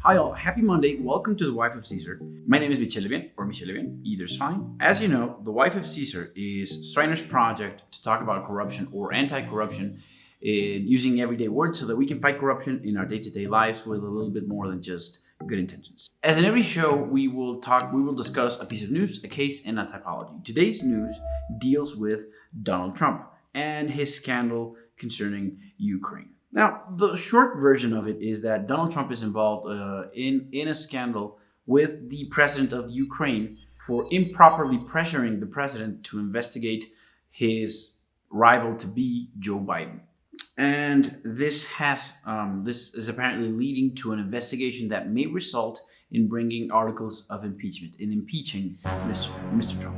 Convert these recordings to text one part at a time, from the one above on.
Hi all, happy Monday. Welcome to the Wife of Caesar. My name is Michelevian or Michelevian, either's fine. As you know, the Wife of Caesar is Steiner's project to talk about corruption or anti-corruption in using everyday words so that we can fight corruption in our day-to-day lives with a little bit more than just good intentions. As in every show, we will discuss a piece of news, a case, and a typology. Today's news deals with Donald Trump and his scandal concerning Ukraine. Now, the short version of it is that Donald Trump is involved in a scandal with the president of Ukraine for improperly pressuring the president to investigate his rival to be Joe Biden. And this is apparently leading to an investigation that may result in bringing articles of impeachment, in impeaching Mr. Trump.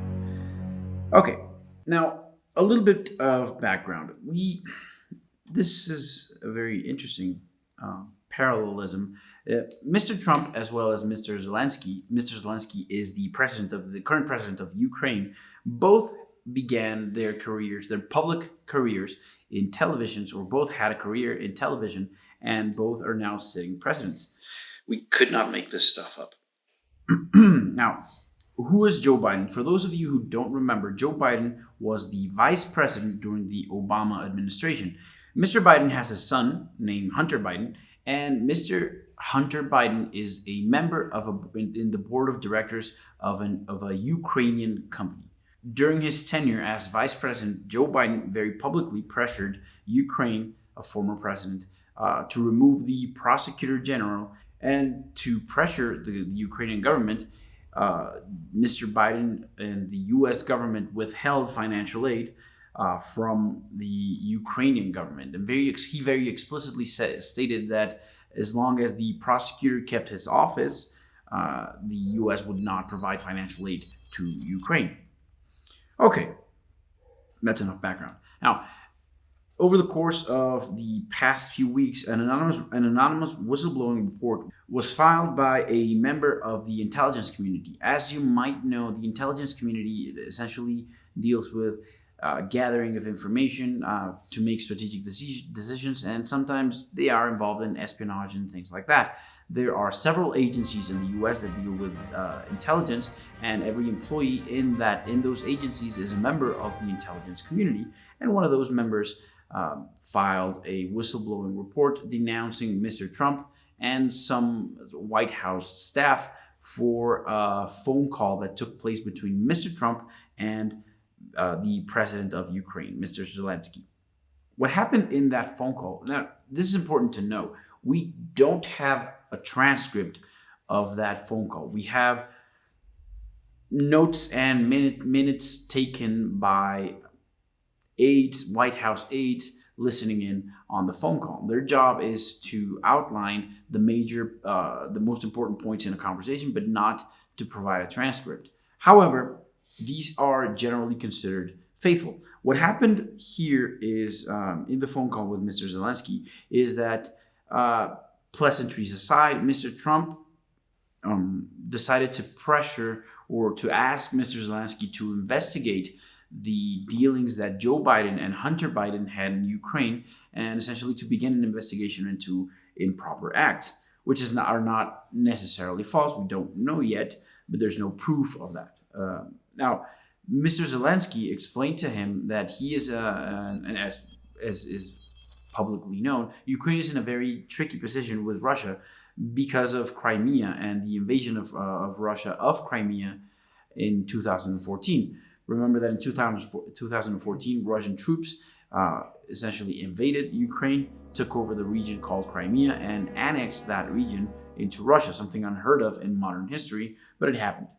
Okay, now a little bit of background. This is a very interesting parallelism. Mr. Trump, as well as Mr. Zelensky. Mr. Zelensky is the current president of Ukraine. Both began their careers, their public careers in televisions, or both had a career in television, and both are now sitting presidents. We could not make this stuff up. Now, who is Joe Biden? For those of you who don't remember, Joe Biden was the vice president during the Obama administration. Mr. Biden has a son named Hunter Biden, and Mr. Hunter Biden is a member in the board of directors of a Ukrainian company. During his tenure as vice president, Joe Biden very publicly pressured Ukraine, a former president, to remove the prosecutor general and to pressure the Ukrainian government. Mr. Biden and the U.S. government withheld financial aid from the Ukrainian government, and he very explicitly stated that as long as the prosecutor kept his office, the U.S. would not provide financial aid to Ukraine. Okay, that's enough background. Now, over the course of the past few weeks, an anonymous whistleblowing report was filed by a member of the intelligence community. As you might know, the intelligence community essentially deals with gathering of information to make strategic decisions, and sometimes they are involved in espionage and things like that. There are several agencies in the U.S. that deal with intelligence, and every employee in those agencies is a member of the intelligence community. And one of those members filed a whistleblowing report denouncing Mr. Trump and some White House staff for a phone call that took place between Mr. Trump and the president of Ukraine, Mr. Zelensky. What happened in that phone call? Now, this is important to know. We don't have a transcript of that phone call. We have notes and minutes taken by aides, White House aides, listening in on the phone call. Their job is to outline the most important points in a conversation, but not to provide a transcript. However, these are generally considered faithful. What happened here is, in the phone call with Mr. Zelensky, is that pleasantries aside, Mr. Trump decided to pressure or to ask Mr. Zelensky to investigate the dealings that Joe Biden and Hunter Biden had in Ukraine, and essentially to begin an investigation into improper acts, which are not necessarily false. We don't know yet, but there's no proof of that. Now, Mr. Zelensky explained to him that he is, and as is publicly known, Ukraine is in a very tricky position with Russia because of Crimea and the invasion of Russia of Crimea in 2014. Remember that in 2014, Russian troops essentially invaded Ukraine, took over the region called Crimea, and annexed that region into Russia, something unheard of in modern history, but it happened.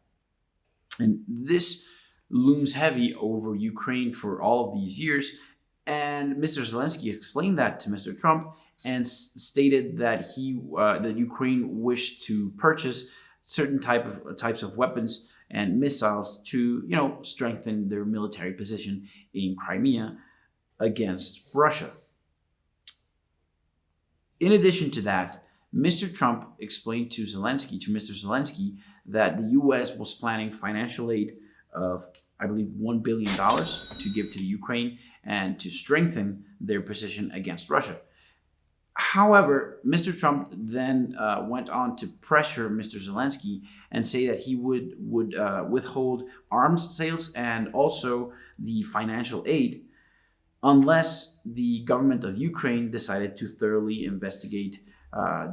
And this looms heavy over Ukraine for all of these years. And Mr. Zelensky explained that to Mr. Trump and stated that that Ukraine wished to purchase certain types of weapons and missiles to, strengthen their military position in Crimea against Russia. In addition to that, Mr. Trump explained to Mr. Zelensky, that the U.S. was planning financial aid of, I believe, $1 billion to give to the Ukraine and to strengthen their position against Russia. However, Mr. Trump then went on to pressure Mr. Zelensky and say that he would withhold arms sales and also the financial aid unless the government of Ukraine decided to thoroughly investigate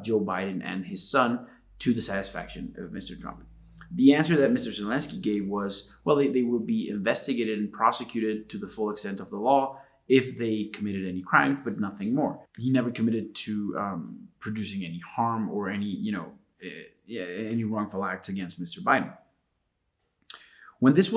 Joe Biden and his son to the satisfaction of Mr. Trump. The answer that Mr. Zelensky gave was, well, they will be investigated and prosecuted to the full extent of the law if they committed any crimes, but nothing more. He never committed to producing any harm or any wrongful acts against Mr. Biden. When this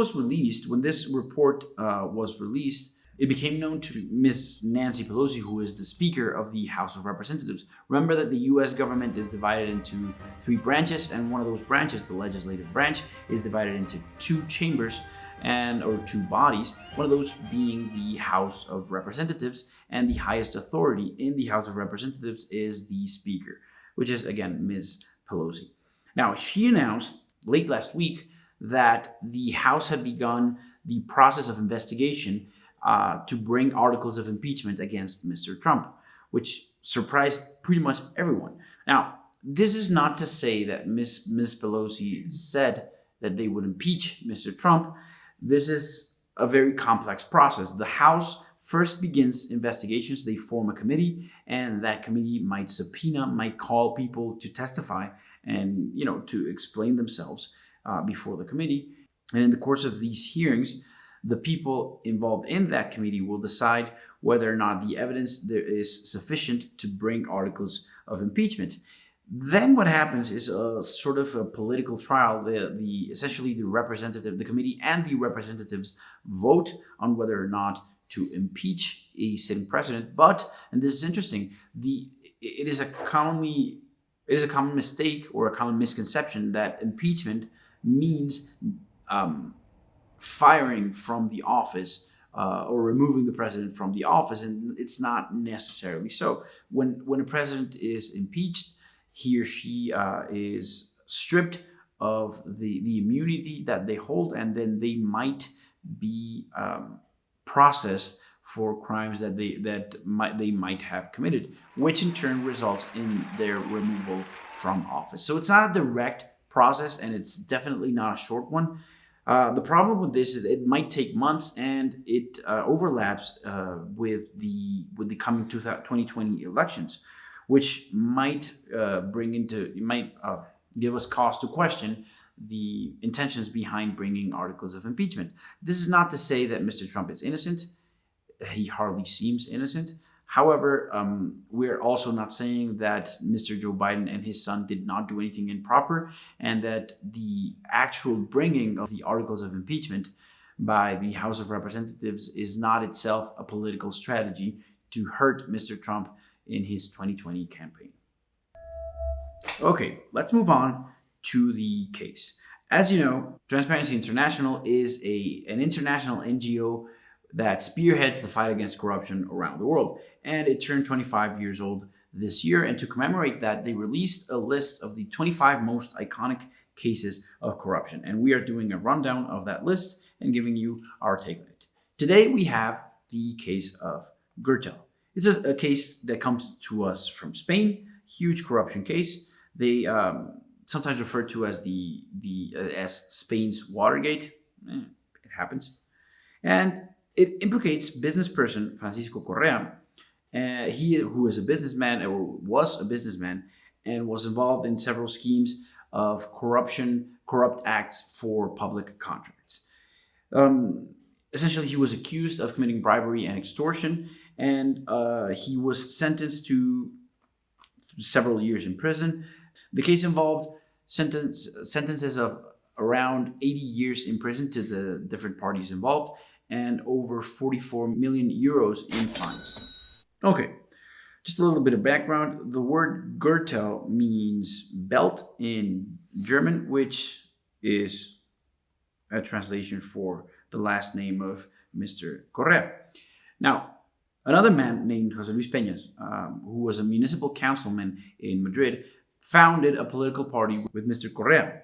report was released, it became known to Ms. Nancy Pelosi, who is the Speaker of the House of Representatives. Remember that the US government is divided into three branches, and one of those branches, the legislative branch, is divided into two chambers or two bodies, one of those being the House of Representatives, and the highest authority in the House of Representatives is the Speaker, which is, again, Ms. Pelosi. Now, she announced late last week that the House had begun the process of investigation to bring articles of impeachment against Mr. Trump, which surprised pretty much everyone. Now, this is not to say that Ms. Pelosi said that they would impeach Mr. Trump. This is a very complex process. The House first begins investigations. They form a committee, and that committee might call people to testify and to explain themselves before the committee. And in the course of these hearings, the people involved in that committee will decide whether or not the evidence there is sufficient to bring articles of impeachment. Then what happens is a sort of a political trial. Essentially the committee and the representatives vote on whether or not to impeach a sitting president. But, and this is interesting, it is a common mistake or a common misconception that impeachment means firing from the office or removing the president from the office, and it's not necessarily so. When a president is impeached, he or she is stripped of the immunity that they hold, and then they might be processed for crimes that they might have committed, which in turn results in their removal from office. So it's not a direct process, and it's definitely not a short one. The problem with this is it might take months, and it overlaps with the coming 2020 elections, which might give us cause to question the intentions behind bringing articles of impeachment. This is not to say that Mr. Trump is innocent. He hardly seems innocent. However, we're also not saying that Mr. Joe Biden and his son did not do anything improper, and that the actual bringing of the articles of impeachment by the House of Representatives is not itself a political strategy to hurt Mr. Trump in his 2020 campaign. Okay, let's move on to the case. As you know, Transparency International is an international NGO that spearheads the fight against corruption around the world. And it turned 25 years old this year. And to commemorate that, they released a list of the 25 most iconic cases of corruption. And we are doing a rundown of that list and giving you our take on it. Today, we have the case of Gürtel. This is a case that comes to us from Spain, huge corruption case. They sometimes referred to as as Spain's Watergate. It happens. And it implicates business person Francisco Correa, who is a businessman or was a businessman and was involved in several schemes of corrupt acts for public contracts. Essentially, he was accused of committing bribery and extortion, and he was sentenced to several years in prison. The case involved sentences of around 80 years in prison to the different parties involved, and over 44 million euros in fines. Okay, just a little bit of background. The word Gürtel means belt in German, which is a translation for the last name of Mr. Correa. Now, another man named José Luis Peñas, who was a municipal councilman in Madrid, founded a political party with Mr. Correa.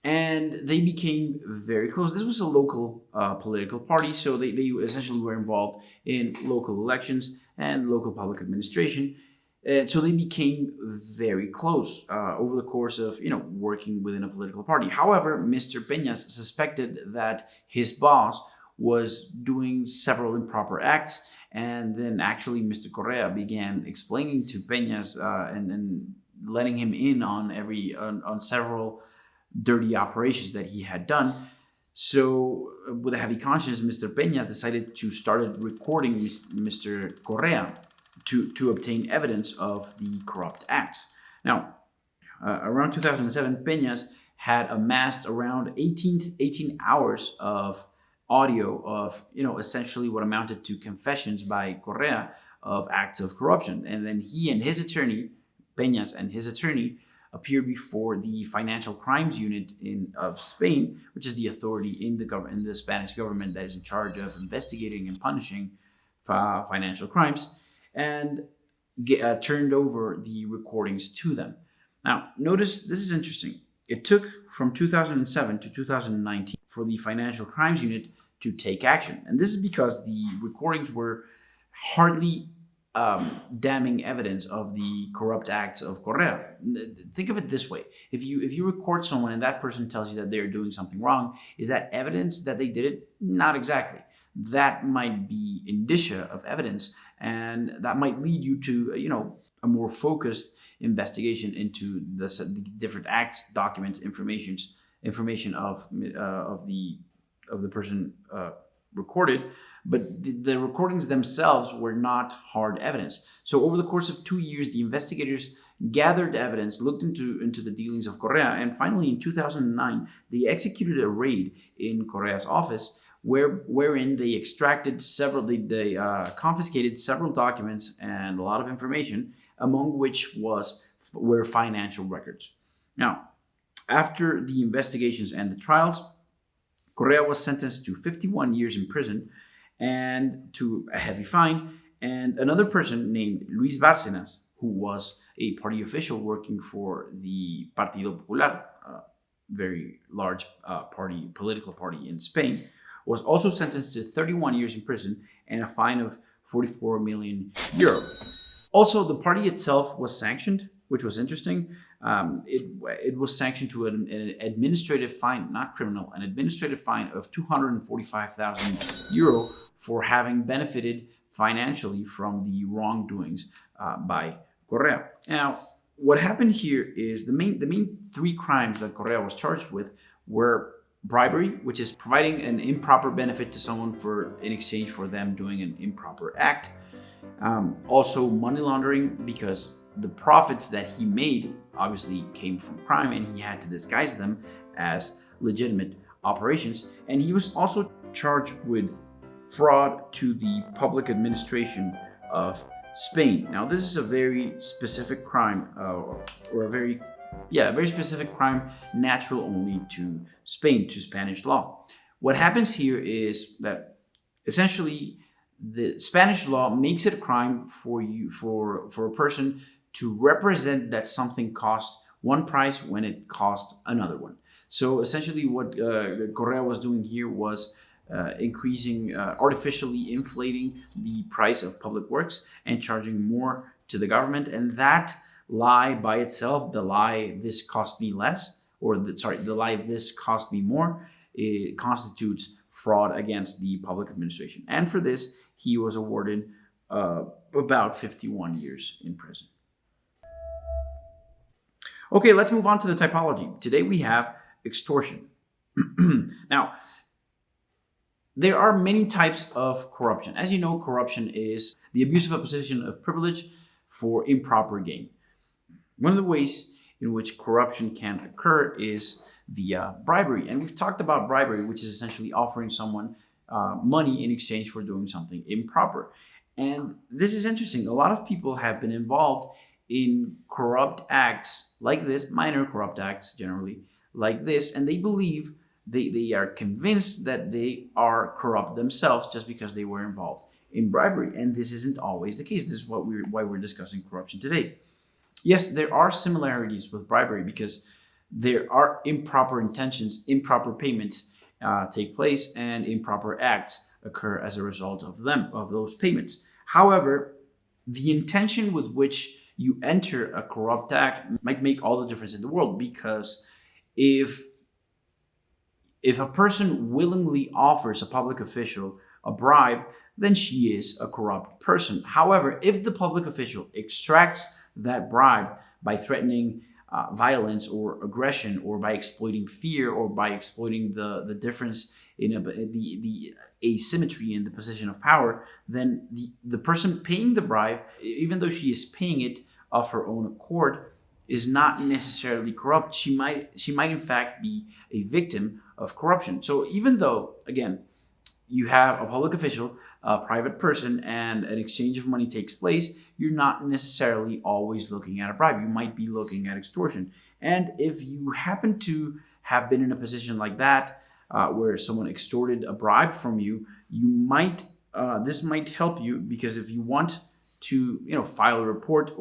And they became very close. This was a local political party, so they essentially were involved in local elections and local public administration. And so they became very close over the course of working within a political party. However, Mr. Peñas suspected that his boss was doing several improper acts, and then actually Mr. Correa began explaining to Peñas and letting him in on on several dirty operations that he had done. So, with a heavy conscience, Mr. Peñas decided to start recording Mr. Correa to obtain evidence of the corrupt acts. Now, around 2007, Peñas had amassed around 18 hours of audio of, essentially what amounted to confessions by Correa of acts of corruption. And then he and his attorney, Peñas and his attorney, appeared before the Financial Crimes Unit of Spain, which is the authority in the Spanish government that is in charge of investigating and punishing financial crimes, and turned over the recordings to them. Now, notice this is interesting. It took from 2007 to 2019 for the Financial Crimes Unit to take action. And this is because the recordings were hardly damning evidence of the corrupt acts of Correa. Think of it this way: if you record someone and that person tells you that they're doing something wrong, is that evidence that they did it? Not exactly. That might be indicia of evidence, and that might lead you to a more focused investigation into the different acts, documents, information of the person recorded, but the recordings themselves were not hard evidence. So over the course of 2 years, the investigators gathered evidence, looked into the dealings of Correa, and finally in 2009, they executed a raid in Correa's office wherein they extracted they confiscated several documents and a lot of information, among which were financial records. Now, after the investigations and the trials, Correa was sentenced to 51 years in prison and to a heavy fine. And another person named Luis Bárcenas, who was a party official working for the Partido Popular, a very large political party in Spain, was also sentenced to 31 years in prison and a fine of 44 million euro. Also, the party itself was sanctioned, which was interesting. It was sanctioned to an administrative fine, not criminal, an administrative fine of 245,000 euro for having benefited financially from the wrongdoings by Correa. Now, what happened here is the main three crimes that Correa was charged with were bribery, which is providing an improper benefit to someone in exchange for them doing an improper act. Also, money laundering, because the profits that he made obviously came from crime and he had to disguise them as legitimate operations. And he was also charged with fraud to the public administration of Spain. Now, this is a very specific crime, or a very specific crime, natural only to Spain, to Spanish law. What happens here is that essentially the Spanish law makes it a crime for a person to represent that something cost one price when it cost another one. So essentially what Correa was doing here was artificially inflating the price of public works and charging more to the government. And that lie by itself, the lie "this cost me less," the lie "this cost me more," it constitutes fraud against the public administration. And for this, he was awarded about 51 years in prison. Okay, let's move on to the typology. Today we have extortion. Now, there are many types of corruption. As you know, corruption is the abuse of a position of privilege for improper gain. One of the ways in which corruption can occur is via bribery. And we've talked about bribery, which is essentially offering someone money in exchange for doing something improper. And this is interesting. A lot of people have been involved in corrupt acts like this, minor corrupt acts generally like this, and they believe, they are convinced that they are corrupt themselves just because they were involved in bribery. And this isn't always the case. This is why we're discussing corruption today. Yes, there are similarities with bribery because there are improper intentions, improper payments take place, and improper acts occur as a result of those payments. However, the intention with which you enter a corrupt act might make all the difference in the world, because if a person willingly offers a public official a bribe, then she is a corrupt person. However, if the public official extracts that bribe by threatening violence or aggression, or by exploiting fear, or by exploiting the difference in the asymmetry in the position of power, then the person paying the bribe, even though she is paying it of her own accord, is not necessarily corrupt. She might in fact be a victim of corruption. So even though, again, you have a public official, a private person, and an exchange of money takes place, you're not necessarily always looking at a bribe. You might be looking at extortion. And if you happen to have been in a position like that, where someone extorted a bribe from you, this might help you, because if you want to file a report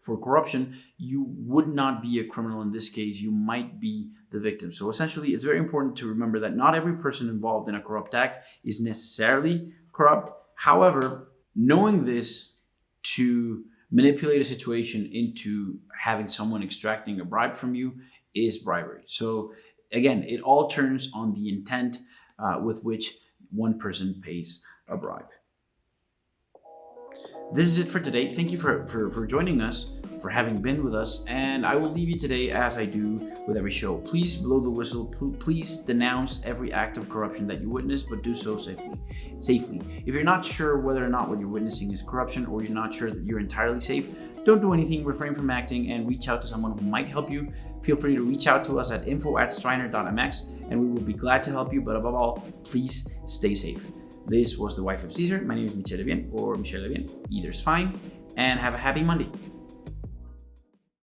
for corruption, you would not be a criminal in this case. You might be the victim. So essentially, it's very important to remember that not every person involved in a corrupt act is necessarily corrupt. However, knowing this to manipulate a situation into having someone extracting a bribe from you is bribery. So again, it all turns on the intent with which one person pays a bribe. This is it for today. Thank you for joining us, for having been with us, and I will leave you today as I do with every show. Please blow the whistle. Please denounce every act of corruption that you witness, but do so safely. If you're not sure whether or not what you're witnessing is corruption, or you're not sure that you're entirely safe, don't do anything, refrain from acting, and reach out to someone who might help you. Feel free to reach out to us at info@striner.mx, and we will be glad to help you, but above all, please stay safe. This was The Wife of Caesar. My name is Michel Levien, or Michel Levien. Either's fine, and have a happy Monday.